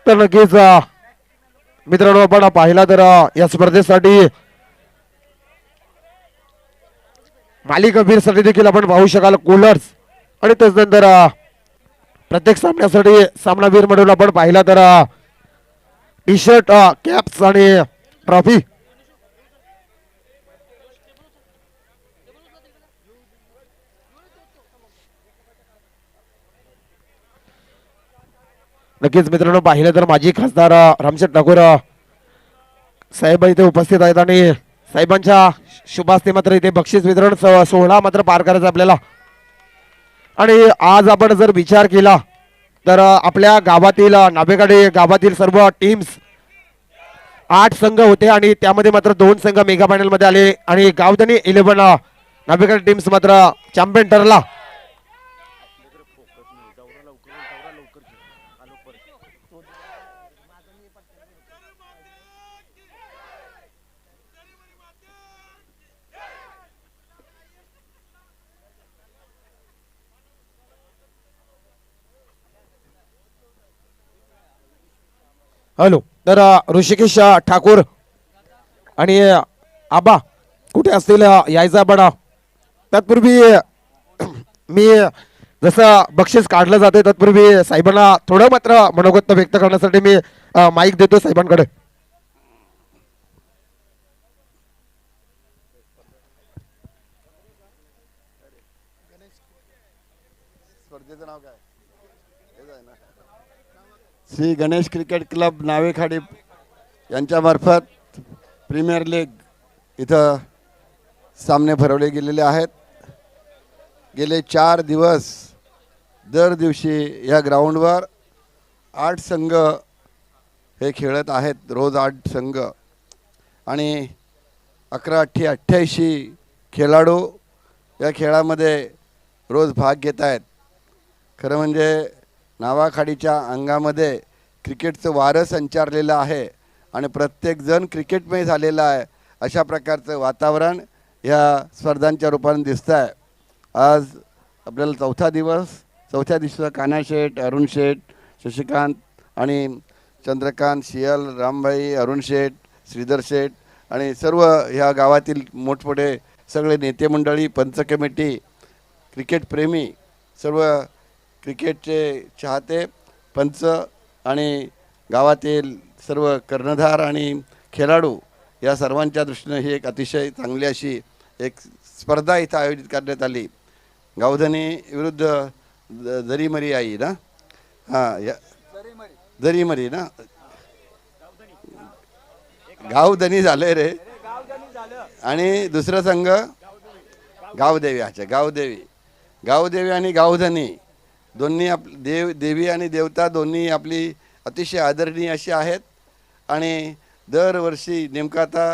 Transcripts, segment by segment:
तर नक्कीच मित्रांनो आपण पाहिला तर या स्पर्धेसाठी मालिकावीरसाठी देखील आपण पाहू शकाल कूलर्स आणि त्याचनंतर प्रत्येक सामन्यासाठी सामनावीर म्हणून आपण पाहिला तर टी शर्ट कॅप्स आणि ट्रॉफी नक्कीच मित्रांनो पाहिलं तर माजी खासदार रामशेठ ठाकूर साहेब इथे उपस्थित आहेत आणि साहेबांच्या शुभास्ते मात्र इथे बक्षीस वितरण सोहळा मात्र पार करायचा आपल्याला। आणि आज आपण जर विचार केला तर आपल्या गावातील नाभेगाडी गावातील सर्व टीम्स 8 संघ होते आणि त्यामध्ये मात्र 2 संघ मेगा फायनल मध्ये आले आणि गावधनी 11 नाभेगाडी टीम्स मात्र चॅम्पियन ठरला। हॅलो तर ऋषिकेश ठाकूर आणि आबा कुठे असतील यायचा बडा तत्पूर्वी मी जसं बक्षीस काढलं जाते तत्पूर्वी साहेबांना थोडं मात्र मनोगत व्यक्त करण्यासाठी मी माईक देतो साहेबांकडे। स्पर्धेचं नाव काय श्री गणेश क्रिकेट क्लब नावेखाडी यांच्यामार्फत प्रीमियर लीग इथं सामने भरवले गेलेले आहेत। गेले 4 दिवस दर दिवशी या ग्राउंडवर 8 संघ हे खेळत आहेत, रोज 8 संघ आणि 11-88 खेळाडू या खेळामध्ये रोज भाग घेत आहेत। खरं म्हणजे नावाखाडीच्या अंगामध्ये क्रिकेटचं वारं संचारलेलं आहे आणि प्रत्येकजण क्रिकेटमय झालेला आहे अशा प्रकारचं वातावरण या स्पर्धांच्या रूपाने दिसतं आहे। आज आपल्याला चौथ्या दिवशी कान्हा शेठ, अरुण शेठ, शशिकांत आणि चंद्रकांत, शियल, रामभाई, अरुण शेठ, श्रीधर शेठ आणि सर्व ह्या गावातील मोठमोठे सगळे नेते मंडळी, पंच कमिटी, क्रिकेट प्रेमी, सर्व क्रिकेटचे चाहते, पंच आणि गावातील सर्व कर्णधार आणि खेळाडू या सर्वांच्या दृष्टीने ही एक अतिशय चांगली अशी एक स्पर्धा इथं आयोजित करण्यात आली। गावधनी विरुद्ध जरीमरी आई ना, हां या जरीमरी ना, गावधनी झाले रे आणि दुसरा संघ गावदेवी। अच्छा गावदेवी आणि गावधनी दोन्ही देवी आणि देवता दोन्ही आपली अतिशय आदरणीय अशी आहेत आणि दरवर्षी नेमका आता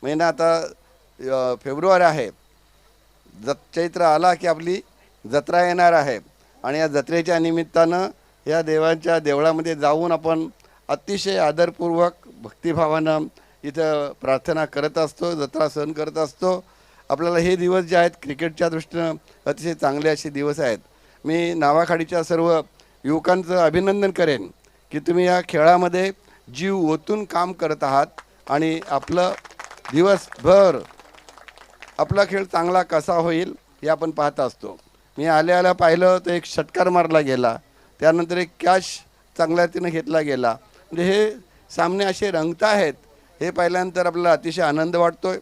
महिना आता फेब्रुवारी आहे, चैत्र आला की आपली जत्रा येणार आहे आणि या जत्रेच्या निमित्तानं या देवांच्या देवळामध्ये जाऊन आपण अतिशय आदरपूर्वक भक्तिभावानं इथं प्रार्थना करत असतो, जत्रा सहन करत असतो। आपल्याला हे दिवस जे आहेत क्रिकेटच्या दृष्टीनं अतिशय चांगले असे दिवस आहेत। मी नावाखाडीच्या सर्व युवकांचं अभिनंदन करेन की तुम्ही या खेळामध्ये जीव ओतून काम करत आहात आणि आपलं दिवसभर आपला खेळ चांगला कसा होईल हे आपण पाहत असतो। मी आल्या पाहिलं तर एक षटकार मारला गेला, त्यानंतर एक कॅच चांगल्या रीतीनं घेतला गेला, म्हणजे हे सामने असे रंगत आहेत हे पाहिल्यानंतर आपल्याला अतिशय आनंद वाटतो आहे।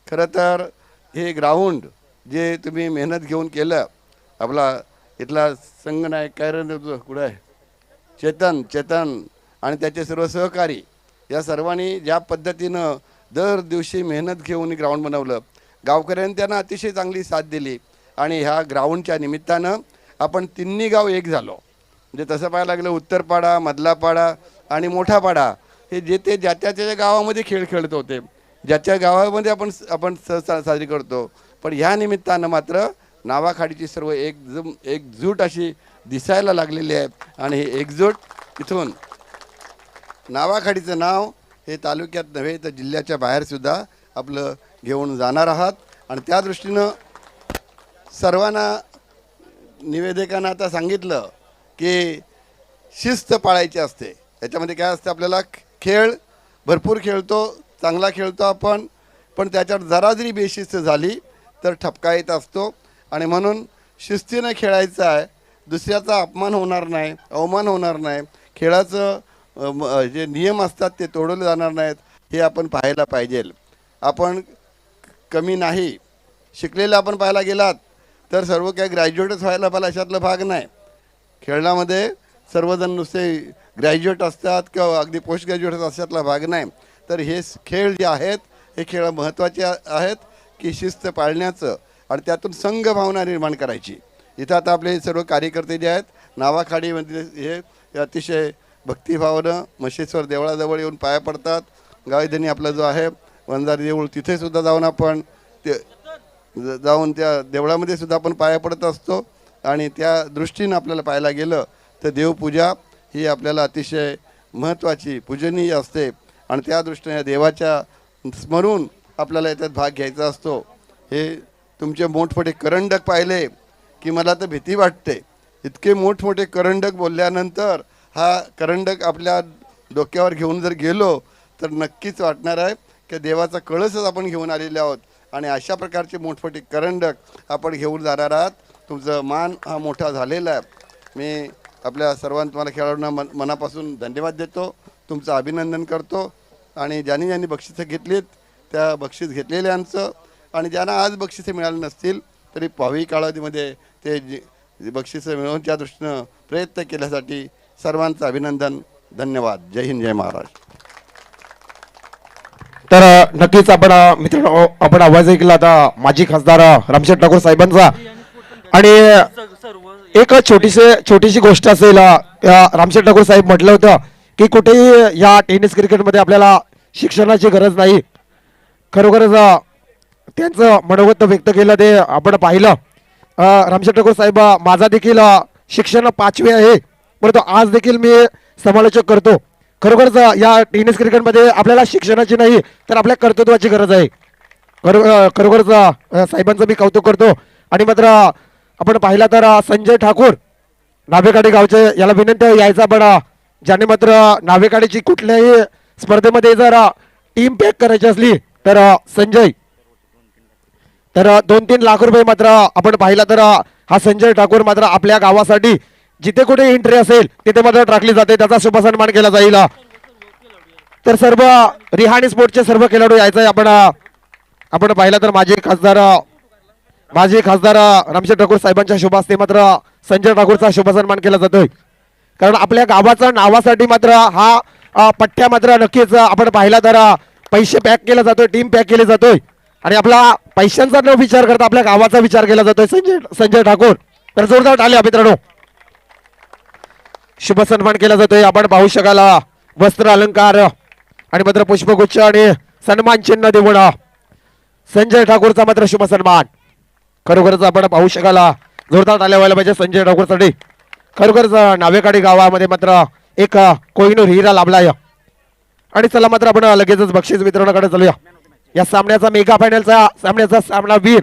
खरं तर हे ग्राउंड जे तुम्ही मेहनत घेऊन केलं, आपला इथला संघनायक काय कुठं आहे चेतन आणि त्याचे सर्व सहकारी या सर्वांनी ज्या पद्धतीनं दर दिवशी मेहनत घेऊन ग्राउंड बनवलं, गावकऱ्यांनी त्यांना अतिशय चांगली साथ दिली आणि ह्या ग्राउंडच्या निमित्तानं आपण तिन्ही गाव एक झालो। म्हणजे तसं पाहायला लागलं उत्तरपाडा, मधलापाडा आणि मोठापाडा हे जे ते ज्याच्या गावामध्ये खेळ खेळत होते, ज्याच्या गावामध्ये आपण साजरी करतो, पण ह्या निमित्तानं मात्र नावाखाडीची सर्व एकजूट अशी दिसायला लागलेली आहे आणि हे एकजूट इथून नावाखाडीचं नाव हे तालुक्यात नव्हे तर जिल्ह्याच्या बाहेरसुद्धा आपलं घेऊन जाणार आहात आणि त्या दृष्टीनं सर्वांना निवेदकांना आता सांगितलं की शिस्त पाळायची असते याच्यामध्ये काय असतं, आपल्याला खेळ भरपूर खेळतो, चांगला खेळतो आपण, पण त्याच्यावर जरा जरी बेशिस्त झाली तर ठपका येत असतो. आणि म्हणून शिस्तीनं खेळायचं आहे, दुसऱ्याचा अपमान होणार नाही, अवमान होणार नाही, खेळाचं जे नियम असतात ते तोडवले जाणार नाहीत, हे आपण पाहायला पाहिजे. आपण कमी नाही शिकलेलं आपण पाहायला गेलात तर सर्व काही ग्रॅज्युएटच व्हायला पाहिजे अशातला भाग नाही. खेळामध्ये सर्वजण नुसते ग्रॅज्युएट असतात किंवा अगदी पोस्ट ग्रॅज्युएट अशातला भाग नाही. तर हे खेळ जे आहेत हे खेळ महत्त्वाचे आहेत की शिस्त पाळण्याचं आणि त्यातून संघ भावना निर्माण करायची. इथं आता आपले सर्व कार्यकर्ते जे आहेत नावाखाडीमध्ये हे अतिशय भक्तिभावानं मशेश्वर देवळाजवळ येऊन पाया पडतात. गावधनी आपला जो आहे वंजारी देऊळ तिथेसुद्धा जाऊन आपण जाऊन त्या देवळामध्ये सुद्धा आपण पाया पडत असतो. आणि त्या दृष्टीनं आपल्याला पाहायला गेलं तर देवपूजा ही आपल्याला अतिशय महत्त्वाची पूजनीय असते आणि त्या दृष्टीने देवाच्या स्मरून आपल्याला याच्यात भाग घ्यायचा असतो. हे तुमचे मोठमोठे करंडक पाहिले की मला तर भीती वाटते. इतके मोठमोठे करंडक बोलल्यानंतर हा करंडक आपल्या डोक्यावर घेऊन जर गेलो तर नक्कीच वाटणार आहे की देवाचा कळसच आपण घेऊन आलेले आहोत. आणि अशा प्रकारचे मोठमोठे करंडक आपण घेऊन जाणार आहात. तुमचं मान हा मोठा झालेला आहे. मी आपल्या सर्वांना तुम्हाला खेळाडूंना मनापासून धन्यवाद देतो, तुमचं अभिनंदन करतो. आणि ज्यांनी ज्यांनी बक्षिसं घेतलीत त्या बक्षीस घेतलेल्यांचं आणि ज्यांना आज बक्षिसे मिळाली नसतील तरी भावी कालावधीमध्ये ते बक्षिसं मिळवण्याच्या दृष्टीनं प्रयत्न केल्यासाठी सर्वांचं अभिनंदन. धन्यवाद. जय हिंद, जय महाराष्ट्र. तर नक्कीच आपण मित्रांनो आपण आवाज ऐकला आता माजी खासदार रामशेठ ठाकूर साहेबांचा. आणि एक छोटीशी गोष्ट असेल, रामशेठ ठाकूर साहेब म्हटलं होतं की कुठेही या टेनिस क्रिकेटमध्ये आपल्याला शिक्षणाची गरज नाही. खरोखरच त्यांचं मनोगत व्यक्त केलं ते आपण पाहिलं. रामशेठ ठाकूर साहेब माझा देखील शिक्षण 5वी आहे, परंतु आज देखील मी समालोचक करतो. खरोखरच या टेनिस क्रिकेटमध्ये आपल्याला शिक्षणाची नाही तर आपल्या कर्तृत्वाची गरज आहे. खरोखरच साहेबांचं मी कौतुक करतो. आणि मात्र आपण पाहिला तर संजय ठाकूर नावेकाडी गावचे याला विनंती यायचा, पण ज्याने मात्र नावेकाडीची कुठल्याही स्पर्धेमध्ये जर टीम पॅक करायची असली तर संजय, तर 2-3 लाख रुपये मात्र आपण पाहिला तर हा संजय ठाकूर मात्र आपल्या गावासाठी जिथे कुठे एंट्री असेल तिथे मात्र टाकली जाते, त्याचा शुभ सन्मान केला जाईल. तर सर्व रिहाणी स्पोर्टचे सर्व खेळाडू यायचे. आपण पाहिलं तर माजी खासदार रामशेठ ठाकूर साहेबांच्या शुभ हस्ते मात्र संजय ठाकूरचा शुभ सन्मान केला जातोय. कारण आपल्या गावाच्या नावासाठी मात्र हा पठ्ठ्या मात्र नक्कीच आपण पाहिला तर पैसे पॅक केला जातोय, टीम पॅक केली जातोय आणि आपला पैशांचा न विचार करता आपल्या गावाचा विचार केला जातोय. संजय ठाकूर, तर जोरदार टाळ्या मित्रांनो. शुभ सन्मान केला जातोय. आपण पाहू शकाल वस्त्र अलंकार आणि मात्र पुष्पगुच्छ आणि सन्मान चिन्ह देऊन संजय ठाकूरचा मात्र शुभ सन्मान. खरोखरच आपण पाहू शकाल जोरदार टाळ्या व्हायला पाहिजे संजय ठाकूरसाठी. खरोखरच नावेकाडी गावामध्ये मात्र एक कोहिनूर हिरा लाभलाय. आणि चला मात्र आपण लगेचच बक्षीस वितरणाकडे चालूया. या सामन्याचा मेगा फायनलचा सामन्याचा सामनावीर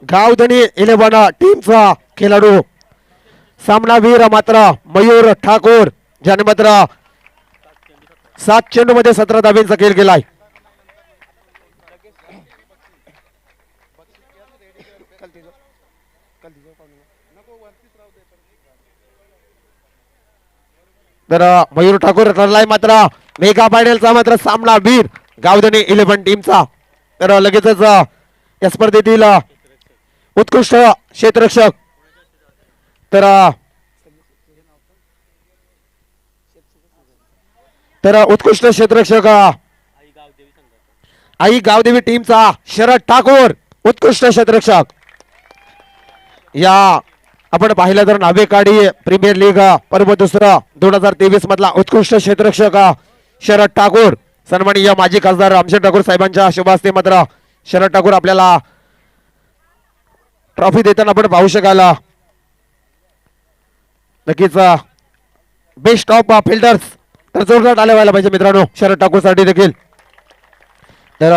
गावधनी 11 टीमचा खेळाडू सामनावीर मात्र मयूर ठाकूर, ज्याने मात्र 7 चेंडू मध्ये 17 धाबींचा खेळ केलाय. तर मयूर ठाकूर ठरलाय मात्र मेगा फायनलचा मात्र सामनावीर गावधनी 11 टीमचा. तर लगेचच या स्पर्धेतील उत्कृष्ट क्षेत्ररक्षक, तर उत्कृष्ट क्षेत्ररक्षक आई गावदेवी टीमचा शरद ठाकूर उत्कृष्ट क्षेत्ररक्षक. या आपण पाहिलं तर नावेकाडी प्रीमियर लीग पर्व दुसरा 2023 मधला उत्कृष्ट क्षेत्ररक्षक शरद ठाकूर. सन्माननीय माजी खासदार रामशेठ ठाकूर साहेबांच्या शुभ हस्ते मात्र शरद ठाकूर आपल्याला ट्रॉफी देताना आपण पाहू शकाल. नक्कीच बेस्ट ऑफ फिल्डर्स तर जोरदार टाळ्या व्हायला पाहिजे मित्रांनो शरद ठाकूर साठी देखील. तर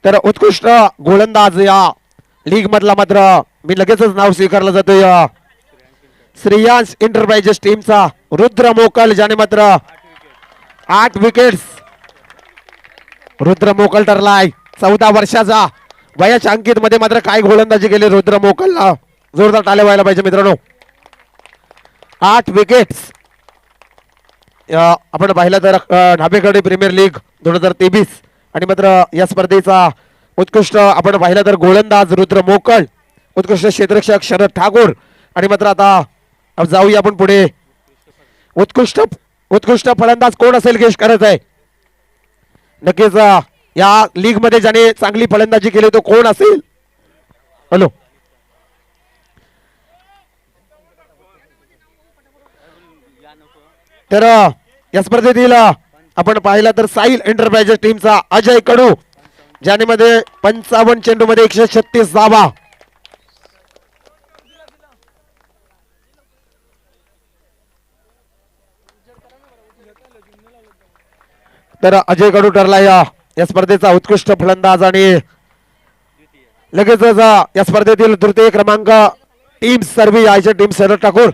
तर उत्कृष्ट गोलंदाज या लीग मधला मात्र मी लगेचच नाव स्वीकारलं जातोय श्रेयांश एंटरप्राइजेस टीमचा रुद्र मोकल ज्याने मात्र 8 विकेट्स रुद्र मोकल ठरलाय 14 वर्षाचा वयाच्या अंकित मध्ये मात्र काय गोलंदाजी केली रुद्र मोकलला जोरदार टाळ्या व्हायला पाहिजे मित्रांनो. 8 विकेट्स आपण पाहिलं तर ढाबेगडी प्रीमियर लीग 2023 आणि मात्र या स्पर्धेचा उत्कृष्ट आपण पाहिलं तर गोलंदाज रुद्र मोकल उत्कृष्ट क्षेत्ररक्षक शरद ठाकूर आणि मात्र आता जाऊया आपण पुढे उत्कृष्ट फलंदाज कोण असेल गेस करत आहे. नक्कीच या लीग मध्ये ज्याने चांगली फलंदाजी केली तो कोण असेल. हॅलो तर या स्पर्धेतील आपण पाहिलं तर साईल एंटरप्राइजेस टीमचा अजय कडू ज्याने मध्ये 55 चेंडू मध्ये 136 धावा. तर अजय कडू ठरला या स्पर्धेचा उत्कृष्ट फलंदाज आणि लगेचच या स्पर्धेतील तृतीय क्रमांक टीम सर्वी यायचे टीम शरद ठाकूर.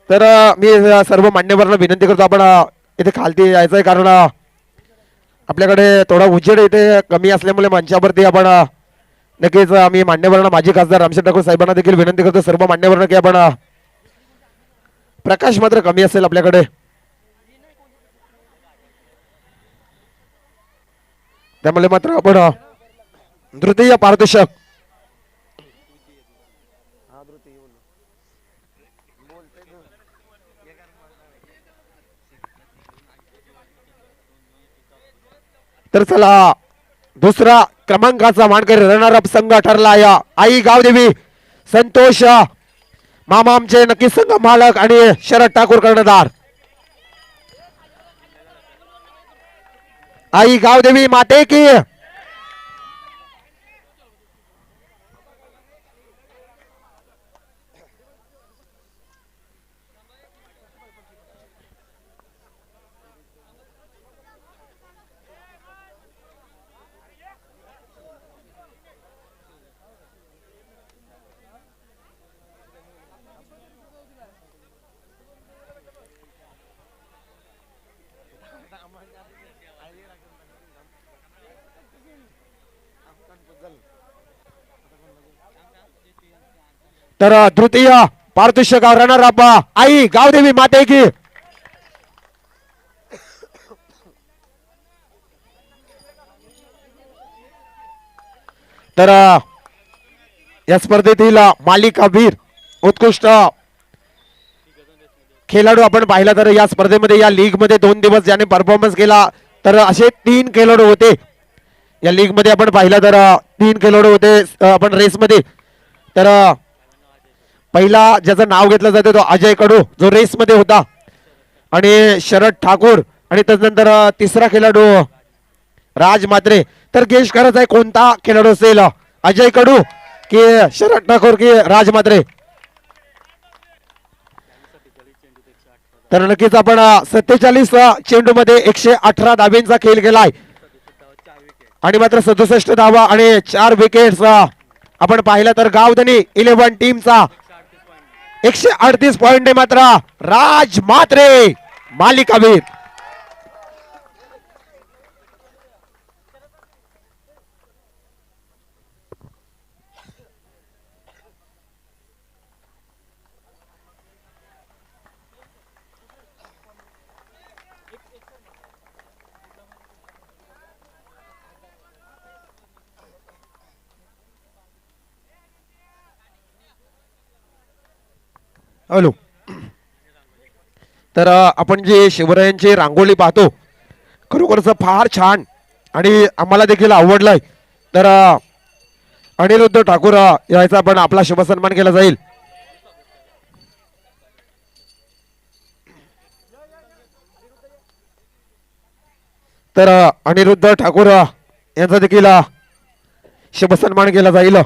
तर मी सर्व मान्यवरांना विनंती करतो आपण इथे खालती यायचंय कारण आपल्याकडे थोडा उजेड इथे कमी असल्यामुळे मंचावरती आपण नक्कीच आम्ही मान्यवरांना माजी खासदार रामशेठ ठाकूर साहेबांना देखील विनंती करतो सर्व मान्यवरांना की आपण प्रकाश मात्र कमी असेल आपल्याकडे त्यामुळे मात्र आपण तृतीय पारितोषिक तर चला दुसरा क्रमांकाचा मानकरी रनर अप संघ ठरला या आई गावदेवी संतोष मामा आमचे नक्की संघ मालक आणि शरद ठाकूर कर्णधार. आई गावदेवी माते की तर तृतीय पारितोषिक रनर अप आई गावदेवी माते की. तर या स्पर्धेतील मालिकावीर उत्कृष्ट खेळाडू आपण पाहिला तर या स्पर्धेमध्ये या लीग मध्ये 2 दिवस ज्याने परफॉर्मन्स केला तर असे 3 खेळाडू होते या लीग मध्ये आपण पाहिला तर 3 खेळाडू होते आपण रेस मध्ये. तर पहिला ज्याचं नाव घेतलं जाते तो अजय कडू जो रेस मध्ये होता आणि शरद ठाकूर आणि त्यानंतर तिसरा खेळाडू राज मात्रे. तर गेस करायचा आहे कोणता खेळाडू असेल अजय कडू की शरद ठाकूर की राज मात्रे. तर नक्कीच आपण 47 चेंडू मध्ये 118 धाब्यांचा खेळ केलाय आणि मात्र 67 धावा आणि 4 विकेट्स आपण पाहिलं तर गावधनी 11 टीमचा 138 पॉइंट मात्र राज मात्रे मालिकावीर. हॅलो तर आपण जे शिवरायांची रांगोळी पाहतो खरोखरच फार छान आणि आम्हाला देखील आवडलंय. तर अनिरुद्ध ठाकूर याचा पण आपला शुभ सन्मान केला जाईल. तर अनिरुद्ध ठाकूर यांचा देखील शुभ सन्मान केला जाईल,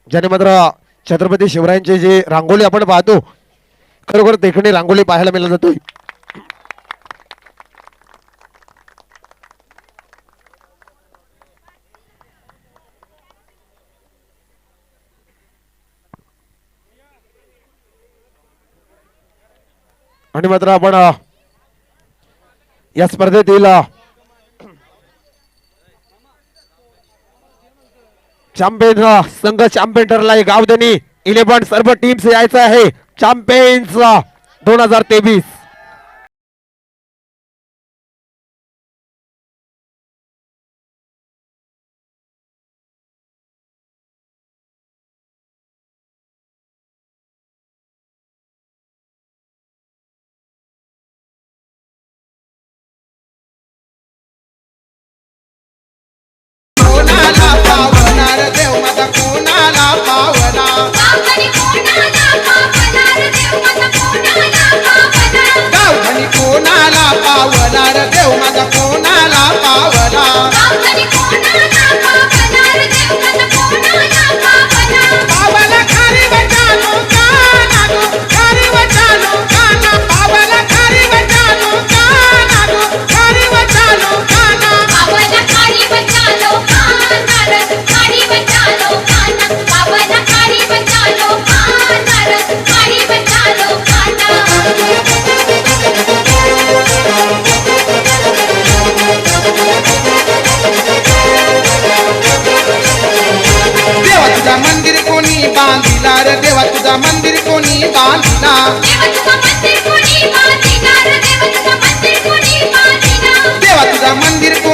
ज्याने मात्र छत्रपती शिवरायांची जी रांगोळी आपण पाहतो, खरोखर देखणी रांगोळी पाहायला मिळत जातोय. आणि मात्र आपण या स्पर्धेतील चॅम्पियन संघ चॅम्पियन ठरलाय. गावधनी 11 सर्व टीम्स यायचं आहे चॅम्पियन्स 2023. कोणाला पावणार देव माझा कोणाला पावना गावधनी कोणाला पावणार देव माझा कोणाला पावना पावला खारी बचालो काना गो खारी बचालो काना पावला खारी बचालो काना गो खारी बचालो काना बाबाला खाडी बचालो कानार खाडी बचालो काना बाबाला खाडी बचालो कानार खाडी बचालो काना देवा तुझा मंदिर कोणी बांधिला रे देवा तुझा मंदिर कोणी बांधिला देव तुझं मंदिर कोणी बांधिला रे देव तुझं